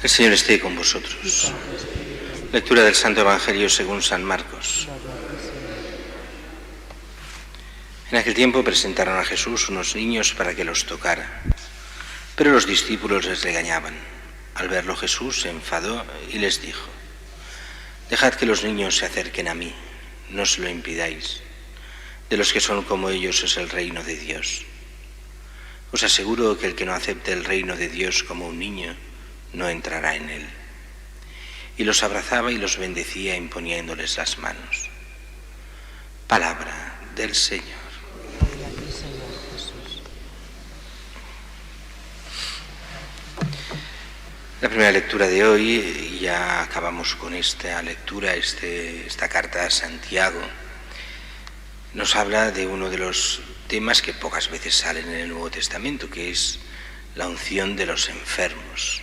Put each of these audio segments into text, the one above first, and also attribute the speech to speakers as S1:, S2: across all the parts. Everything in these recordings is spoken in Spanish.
S1: El Señor esté con vosotros. Lectura del Santo Evangelio según San Marcos. En aquel tiempo presentaron a Jesús unos niños para que los tocara, pero los discípulos les regañaban. Al verlo Jesús se enfadó y les dijo: «Dejad que los niños se acerquen a mí, no se lo impidáis. De los que son como ellos es el reino de Dios. Os aseguro que el que no acepte el reino de Dios como un niño, no entrará en él». Y los abrazaba y los bendecía imponiéndoles las manos. Palabra del Señor. La primera lectura de hoy, ya acabamos con esta lectura, esta carta a Santiago, nos habla de uno de los temas que pocas veces salen en el Nuevo Testamento, que es la unción de los enfermos.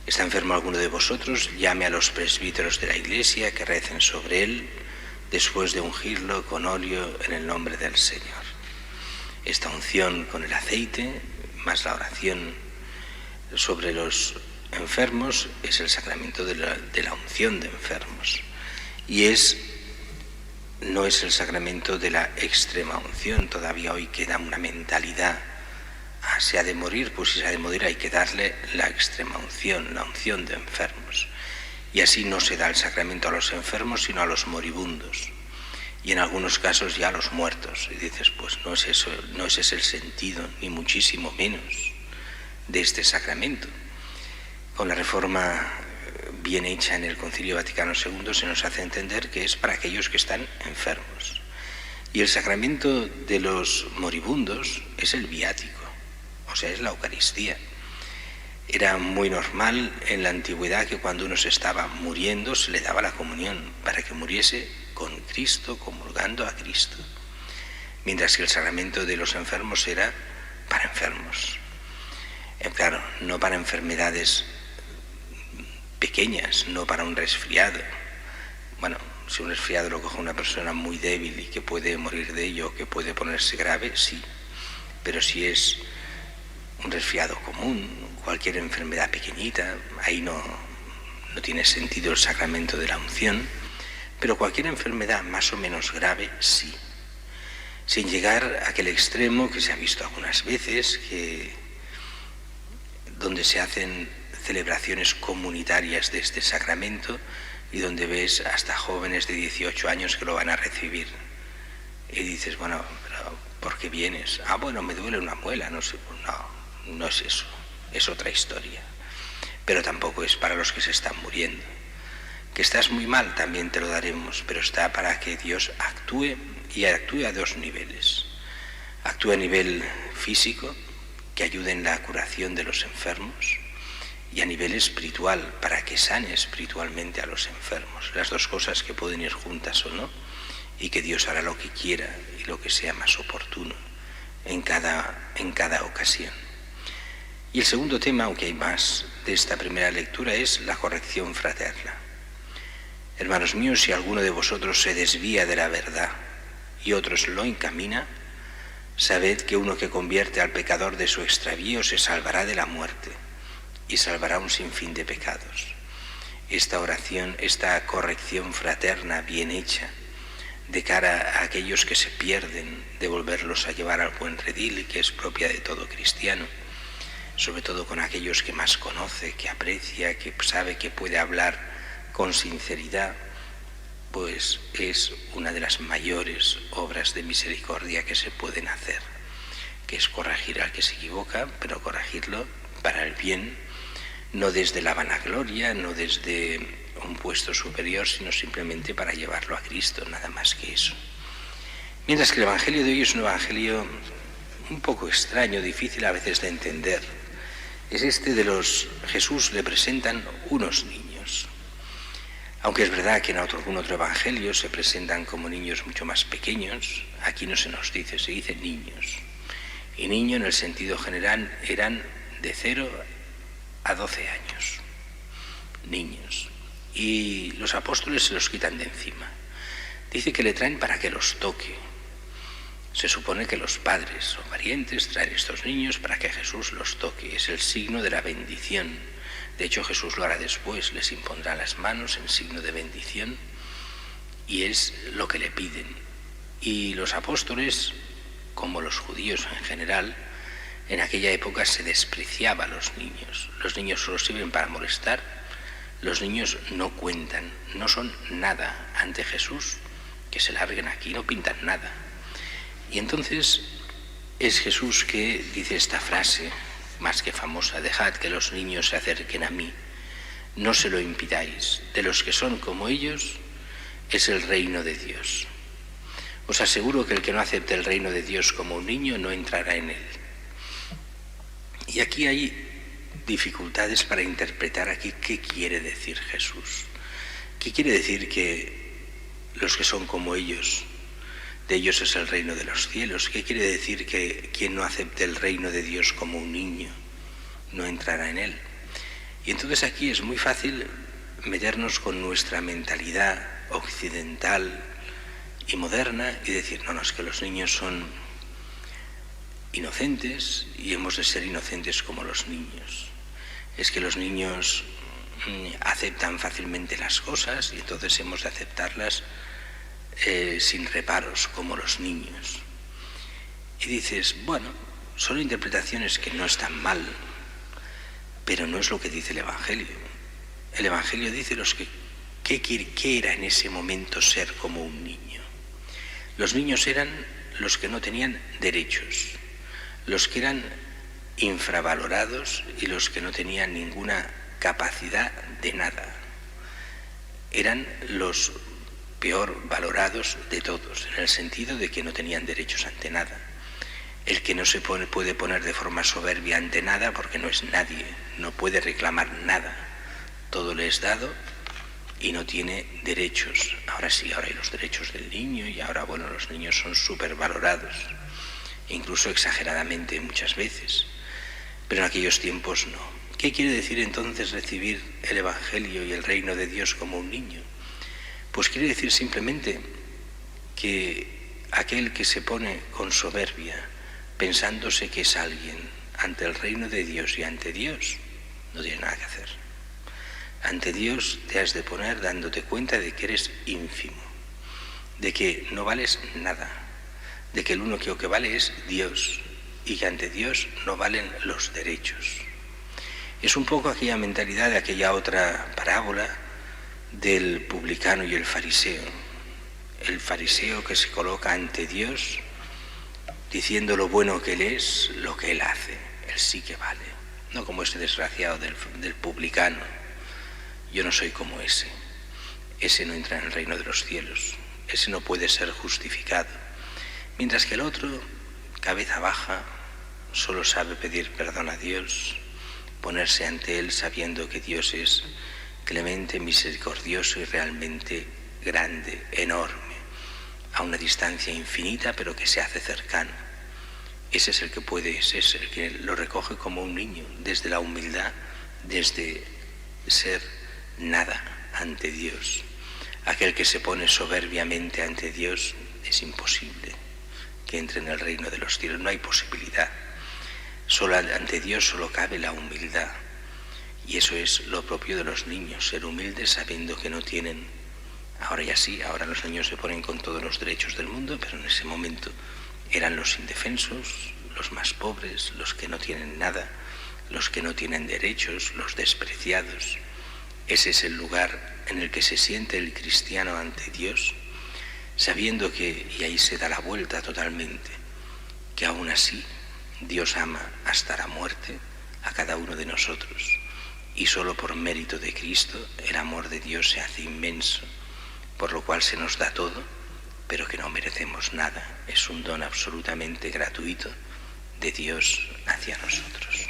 S1: ¿Está enfermo alguno de vosotros? Llame a los presbíteros de la Iglesia que recen sobre él, después de ungirlo con óleo en el nombre del Señor. Esta unción con el aceite, más la oración sobre los enfermos, es el sacramento de la unción de enfermos. Y no es el sacramento de la extrema unción. Todavía hoy queda una mentalidad: se ha de morir, pues si se ha de morir hay que darle la extrema unción, la unción de enfermos. Y así no se da el sacramento a los enfermos, sino a los moribundos. Y en algunos casos ya a los muertos. Y dices, pues no es eso, no es ese el sentido, ni muchísimo menos, de este sacramento. Con la reforma bien hecha en el Concilio Vaticano II se nos hace entender que es para aquellos que están enfermos. Y el sacramento de los moribundos es el viático, o sea, es la Eucaristía. Era muy normal en la antigüedad que cuando uno se estaba muriendo se le daba la comunión para que muriese con Cristo, comulgando a Cristo. Mientras que el sacramento de los enfermos era para enfermos. Claro, no para enfermedades pequeñas, no para un resfriado. Bueno, si un resfriado lo coge una persona muy débil y que puede morir de ello, que puede ponerse grave, sí. Pero si es un resfriado común, cualquier enfermedad pequeñita, ahí no tiene sentido el sacramento de la unción. Pero cualquier enfermedad más o menos grave, sí. Sin llegar a aquel extremo que se ha visto algunas veces, donde se hacen celebraciones comunitarias de este sacramento y donde ves hasta jóvenes de 18 años que lo van a recibir. Y dices, bueno, pero ¿por qué vienes? Bueno, me duele una muela, no sé. No es eso, es otra historia. Pero tampoco es para los que se están muriendo. Que estás muy mal, también te lo daremos, pero está para que Dios actúe, y actúe a dos niveles. Actúa a nivel físico, que ayude en la curación de los enfermos, y a nivel espiritual, para que sane espiritualmente a los enfermos. Las dos cosas que pueden ir juntas o no, y que Dios hará lo que quiera y lo que sea más oportuno en cada ocasión. Y el segundo tema, aunque hay más de esta primera lectura, es la corrección fraterna. Hermanos míos, si alguno de vosotros se desvía de la verdad y otros lo encamina, sabed que uno que convierte al pecador de su extravío se salvará de la muerte y salvará un sinfín de pecados. Esta oración, esta corrección fraterna bien hecha, de cara a aquellos que se pierden, de volverlos a llevar al buen redil, y que es propia de todo cristiano, sobre todo con aquellos que más conoce, que aprecia, que sabe que puede hablar con sinceridad, pues es una de las mayores obras de misericordia que se pueden hacer, que es corregir al que se equivoca, pero corregirlo para el bien, no desde la vanagloria, no desde un puesto superior, sino simplemente para llevarlo a Cristo, nada más que eso. Mientras que el Evangelio de hoy es un Evangelio un poco extraño, difícil a veces de entender. Es Jesús le presentan unos niños. Aunque es verdad que en algún otro Evangelio se presentan como niños mucho más pequeños, aquí no se nos dice, se dice niños. Y niño en el sentido general eran de 0 a 12 años. Niños. Y los apóstoles se los quitan de encima. Dice que le traen para que los toque. Se supone que los padres o parientes traen estos niños para que Jesús los toque. Es el signo de la bendición, De hecho, Jesús lo hará después, les impondrá las manos en signo de bendición, y es lo que le piden. Y los apóstoles, como los judíos en general, en aquella época se despreciaba a los niños. Los niños solo sirven para molestar, los niños no cuentan, no son nada ante Jesús, que se larguen aquí, no pintan nada. Y entonces es Jesús que dice esta frase más que famosa: dejad que los niños se acerquen a mí, no se lo impidáis, de los que son como ellos es el reino de Dios. Os aseguro que el que no acepte el reino de Dios como un niño no entrará en él. Y aquí hay dificultades para interpretar aquí qué quiere decir Jesús. ¿Qué quiere decir que los que son como ellos, de ellos es el reino de los cielos? ¿Qué quiere decir que quien no acepte el reino de Dios como un niño no entrará en él? Y entonces aquí es muy fácil meternos con nuestra mentalidad occidental y moderna y decir, no, es que los niños son inocentes y hemos de ser inocentes como los niños. Es que los niños aceptan fácilmente las cosas y entonces hemos de aceptarlas sin reparos como los niños. Y dices, bueno, son interpretaciones que no están mal, pero no es lo que dice el Evangelio. El Evangelio dice ¿qué era en ese momento ser como un niño? Los niños eran los que no tenían derechos, los que eran infravalorados y los que no tenían ninguna capacidad de nada. Eran los peor valorados de todos, en el sentido de que no tenían derechos ante nada. El que no se puede poner de forma soberbia ante nada porque no es nadie, no puede reclamar nada. Todo le es dado y no tiene derechos. Ahora sí, ahora hay los derechos del niño y ahora, bueno, los niños son súper valorados, incluso exageradamente muchas veces. Pero en aquellos tiempos no. ¿Qué quiere decir entonces recibir el Evangelio y el reino de Dios como un niño? Pues quiere decir simplemente que aquel que se pone con soberbia, pensándose que es alguien ante el reino de Dios y ante Dios, no tiene nada que hacer. Ante Dios te has de poner dándote cuenta de que eres ínfimo, de que no vales nada, de que el único que vale es Dios y que ante Dios no valen los derechos. Es un poco aquella mentalidad de aquella otra parábola del publicano y el fariseo. El fariseo que se coloca ante Dios diciendo lo bueno que él es, lo que él hace, él sí que vale. No como ese desgraciado del publicano. Yo no soy como ese. Ese no entra en el reino de los cielos. Ese no puede ser justificado. Mientras que el otro, cabeza baja, solo sabe pedir perdón a Dios, ponerse ante Él sabiendo que Dios es clemente, misericordioso y realmente grande, enorme, a una distancia infinita, pero que se hace cercano. Ese es el que puede, ese es el que lo recoge como un niño, desde la humildad, desde ser nada ante Dios. Aquel que se pone soberbiamente ante Dios es imposible que entre en el reino de los cielos, no hay posibilidad. Solo ante Dios solo cabe la humildad. Y eso es lo propio de los niños, ser humildes sabiendo que no tienen. Ahora ya sí, ahora los niños se ponen con todos los derechos del mundo, pero en ese momento eran los indefensos, los más pobres, los que no tienen nada, los que no tienen derechos, los despreciados. Ese es el lugar en el que se siente el cristiano ante Dios, sabiendo que, y ahí se da la vuelta totalmente, que aún así Dios ama hasta la muerte a cada uno de nosotros. Y solo por mérito de Cristo el amor de Dios se hace inmenso, por lo cual se nos da todo, pero que no merecemos nada. Es un don absolutamente gratuito de Dios hacia nosotros.